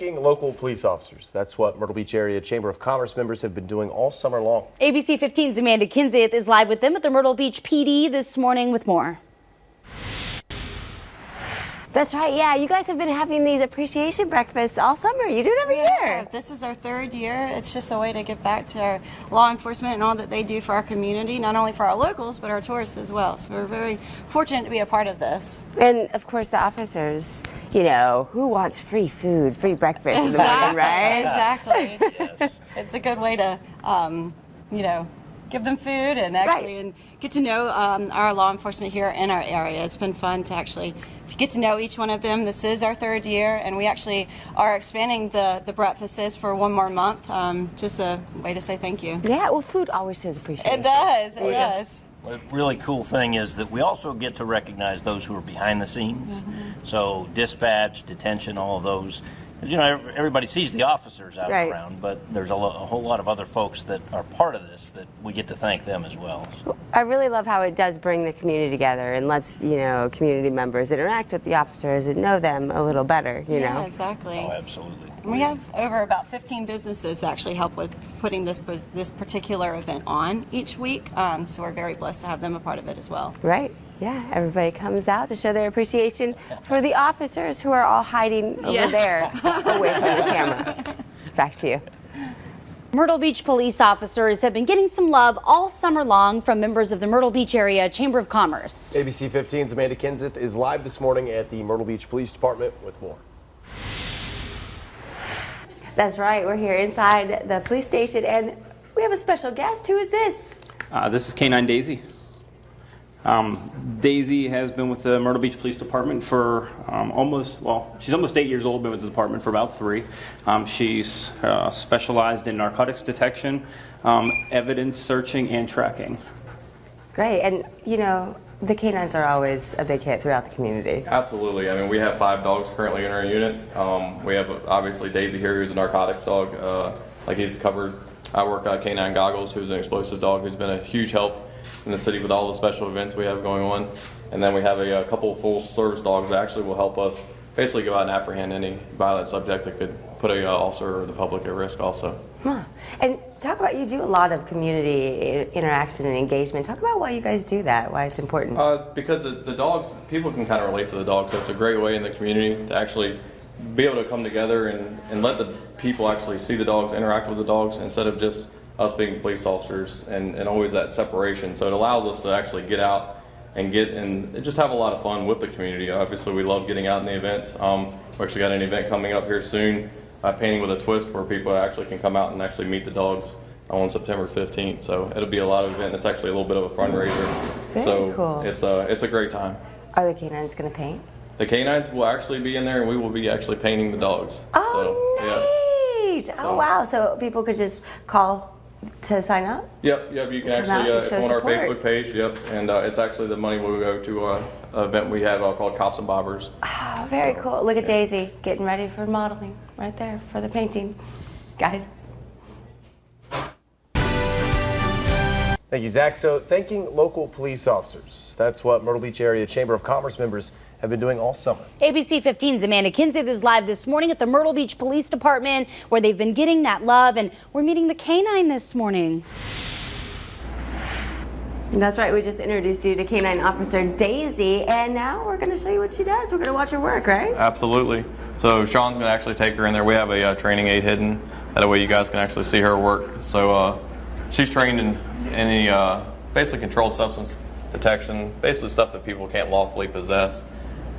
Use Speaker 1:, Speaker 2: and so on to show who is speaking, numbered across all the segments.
Speaker 1: Local police officers. That's what Myrtle Beach Area Chamber of Commerce members have been doing all summer long.
Speaker 2: ABC 15's Amanda Kinseth is live with them at the Myrtle Beach PD this morning with more.
Speaker 3: That's right. Yeah, you guys have been having these appreciation breakfasts all summer. You do it every year.
Speaker 4: This is our third year. It's just a way to give back to our law enforcement and all that they do for our community, not only for our locals, but our tourists as well. So we're very fortunate to be a part of this.
Speaker 3: And of course, the officers, you know, who wants free food, free breakfast in the morning, right?
Speaker 4: Exactly. Yes. It's a good way to, you know, give them food and actually get to know our law enforcement here in our area. It's been fun to get to know each one of them. This is our third year, and we actually are expanding the breakfasts for one more month. Just a way to say thank you.
Speaker 3: Yeah, well, food always shows appreciation.
Speaker 4: It does. It does.
Speaker 5: The really cool thing is that we also get to recognize those who are behind the scenes. So dispatch, detention, all of those. You know, everybody sees the officers out around, but there's a whole lot of other folks that are part of this that we get to thank them as well. So.
Speaker 3: I really love how it does bring the community together and lets, you know, community members interact with the officers and know them a little better, you know.
Speaker 4: Exactly.
Speaker 5: Oh, absolutely.
Speaker 4: And we have over about 15 businesses that actually help with putting this particular event on each week. So we're very blessed to have them a part of it as well.
Speaker 3: Right. Yeah, everybody comes out to show their appreciation for the officers who are all hiding over there away from the camera. Back to you.
Speaker 2: Myrtle Beach police officers have been getting some love all summer long from members of the Myrtle Beach Area Chamber of Commerce.
Speaker 1: ABC 15's Amanda Kinseth is live this morning at the Myrtle Beach Police Department with more.
Speaker 3: That's right. We're here inside the police station, and we have a special guest. Who is this?
Speaker 6: This is K9 Daisy. Daisy has been with the Myrtle Beach Police Department for she's almost 8 years old, been with the department for about 3. She's specialized in narcotics detection, evidence searching, and tracking.
Speaker 3: Great. And, you know, the canines are always a big hit throughout the community.
Speaker 7: Absolutely. I mean, we have 5 dogs currently in our unit. We have, obviously, Daisy here, who's a narcotics dog. Like he's covered. I work at K9 Goggles, who's an explosive dog, who's been a huge help in the city with all the special events we have going on. And then we have a couple of full service dogs that actually will help us basically go out and apprehend any violent subject that could put a officer or the public at risk also.
Speaker 3: Huh. And talk about, you do a lot of community interaction and engagement. Talk about why you guys do that, why it's important.
Speaker 7: Because the dogs, people can kind of relate to the dogs, so it's a great way in the community to actually be able to come together and let the people actually see the dogs, interact with the dogs, instead of just us being police officers and always that separation. So it allows us to actually get out and just have a lot of fun with the community. Obviously, we love getting out in the events. We actually got an event coming up here soon, Painting with a Twist, where people actually can come out and actually meet the dogs on September 15th. So it'll be a lot of event. It's actually a little bit of a fundraiser.
Speaker 3: Very cool.
Speaker 7: It's a great time.
Speaker 3: Are the canines going to paint?
Speaker 7: The canines will actually be in there, and we will be actually painting the dogs.
Speaker 3: Oh, neat! Oh, wow. So people could just call to sign up?
Speaker 7: Yep. You can actually, it's on our Facebook page, and it's actually the money will go to an event we have called Cops and Bobbers.
Speaker 3: Oh, very cool. Look at Daisy getting ready for modeling right there for the painting. Guys.
Speaker 1: Thank you, Zach. So thanking local police officers. That's what Myrtle Beach Area Chamber of Commerce members have been doing all summer.
Speaker 2: ABC 15's Amanda Kinseth is live this morning at the Myrtle Beach Police Department, where they've been getting that love, and we're meeting the canine this morning.
Speaker 3: That's right. We just introduced you to Canine Officer Daisy, and now we're going to show you what she does. We're going to watch her work, right?
Speaker 7: Absolutely. So Sean's going to actually take her in there. We have a training aid hidden. That way you guys can actually see her work. So she's trained in any basically controlled substance detection, basically stuff that people can't lawfully possess.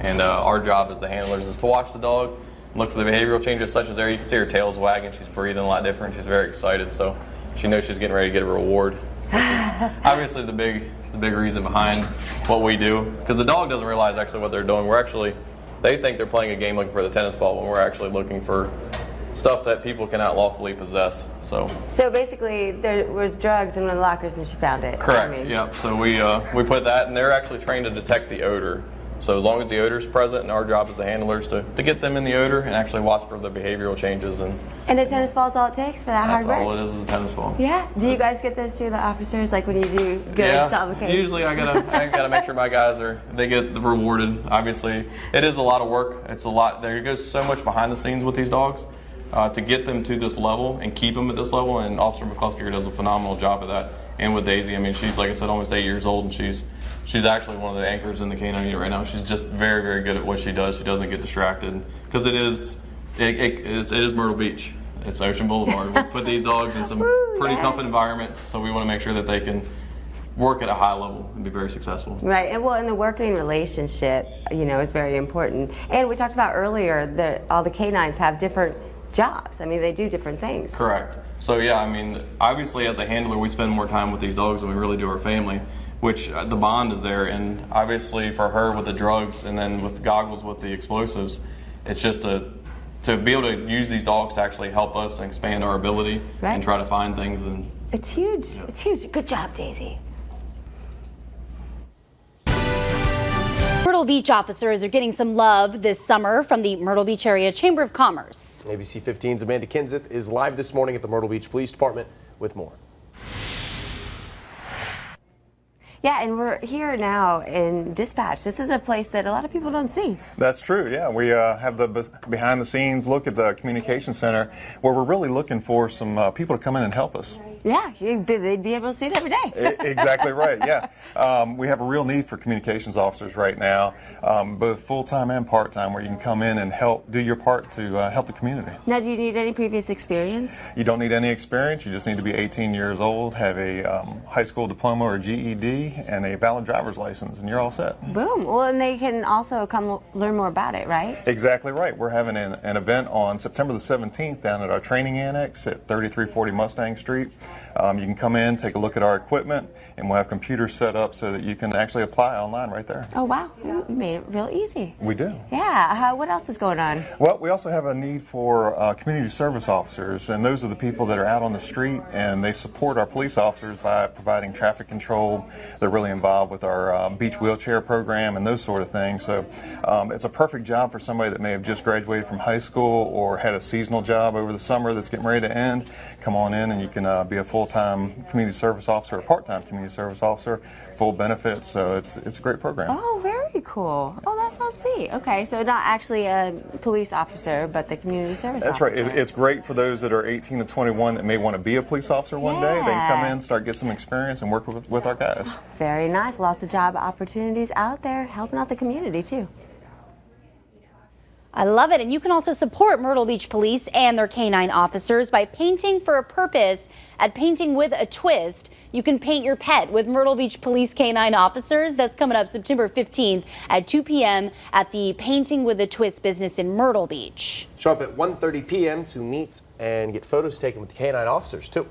Speaker 7: And our job as the handlers is to watch the dog and look for the behavioral changes, such as there. You can see her tail's wagging. She's breathing a lot different. She's very excited. So she knows she's getting ready to get a reward. Obviously the big reason behind what we do, because the dog doesn't realize actually what they're doing. They think they're playing a game looking for the tennis ball, when we're actually looking for stuff that people cannot lawfully possess. So
Speaker 3: basically there was drugs in one of the lockers and she found it.
Speaker 7: Correct. Yep. So we put that, and they're actually trained to detect the odor. So as long as the odor is present, and our job as the handlers to get them in the odor and actually watch for the behavioral changes. And
Speaker 3: a tennis ball is all it takes for that hard work?
Speaker 7: That's all it is a tennis ball.
Speaker 3: Yeah. Do you guys get those too, the officers, like when you do good solve a case?
Speaker 7: Usually I gotta make sure my guys they get rewarded. Obviously, it is a lot of work. It's a lot. There goes so much behind the scenes with these dogs to get them to this level and keep them at this level. And Officer McCluskey does a phenomenal job of that. And with Daisy, I mean, she's, like I said, almost 8 years old, and she's actually one of the anchors in the canine unit right now. She's just very, very good at what she does. She doesn't get distracted because it is Myrtle Beach. It's Ocean Boulevard. We put these dogs in some pretty tough environments, so we want to make sure that they can work at a high level and be very successful.
Speaker 3: Right, and well, in the working relationship, is very important. And we talked about earlier that all the canines have different jobs. I mean, they do different things.
Speaker 7: Correct. So yeah, I mean, obviously as a handler, we spend more time with these dogs than we really do our family, which the bond is there. And obviously for her with the drugs and then with Goggles with the explosives, it's just to be able to use these dogs to actually help us and expand our ability and try to find things. And
Speaker 3: it's huge. Yeah. It's huge. Good job, Daisy.
Speaker 2: Myrtle Beach officers are getting some love this summer from the Myrtle Beach Area Chamber of Commerce.
Speaker 1: ABC 15's Amanda Kenseth is live this morning at the Myrtle Beach Police Department with more.
Speaker 3: Yeah, and we're here now in dispatch. This is a place that a lot of people don't see.
Speaker 8: That's true, yeah. We have the behind the scenes look at the communication center where we're really looking for some people to come in and help us.
Speaker 3: Yeah, they'd be able to see it every day.
Speaker 8: Exactly right, yeah. We have a real need for communications officers right now, both full-time and part-time, where you can come in and do your part to help the community.
Speaker 3: Now, do you need any previous experience?
Speaker 8: You don't need any experience. You just need to be 18 years old, have a high school diploma or GED, and a valid driver's license, and you're all set.
Speaker 3: Boom. Well, and they can also come learn more about it, right?
Speaker 8: Exactly right. We're having an event on September the 17th down at our training annex at 3340 Mustang Street. You can come in, take a look at our equipment, and we'll have computers set up so that you can actually apply online right there.
Speaker 3: Oh, wow. You made it real easy.
Speaker 8: We do.
Speaker 3: Yeah. What else is going on?
Speaker 8: Well, we also have a need for community service officers, and those are the people that are out on the street, and they support our police officers by providing traffic control. They're really involved with our beach wheelchair program and those sort of things. So it's a perfect job for somebody that may have just graduated from high school or had a seasonal job over the summer that's getting ready to end. Come on in and you can be a full-time community service officer or part-time community service officer, full benefits. So it's a great program.
Speaker 3: Oh, very cool. Oh, that sounds neat. Okay, so not actually a police officer, but the community service officer.
Speaker 8: That's right. It's great for those that are 18 to 21 that may want to be a police officer one day. They can come in, get some experience, and work with our guys.
Speaker 3: Very nice. Lots of job opportunities out there, helping out the community too.
Speaker 2: I love it. And you can also support Myrtle Beach Police and their canine officers by painting for a purpose at Painting with a Twist. You can paint your pet with Myrtle Beach Police canine officers. That's coming up September 15th at 2 p.m. at the Painting with a Twist business in Myrtle Beach.
Speaker 1: Show up at 1:30 p.m. to meet and get photos taken with the canine officers too.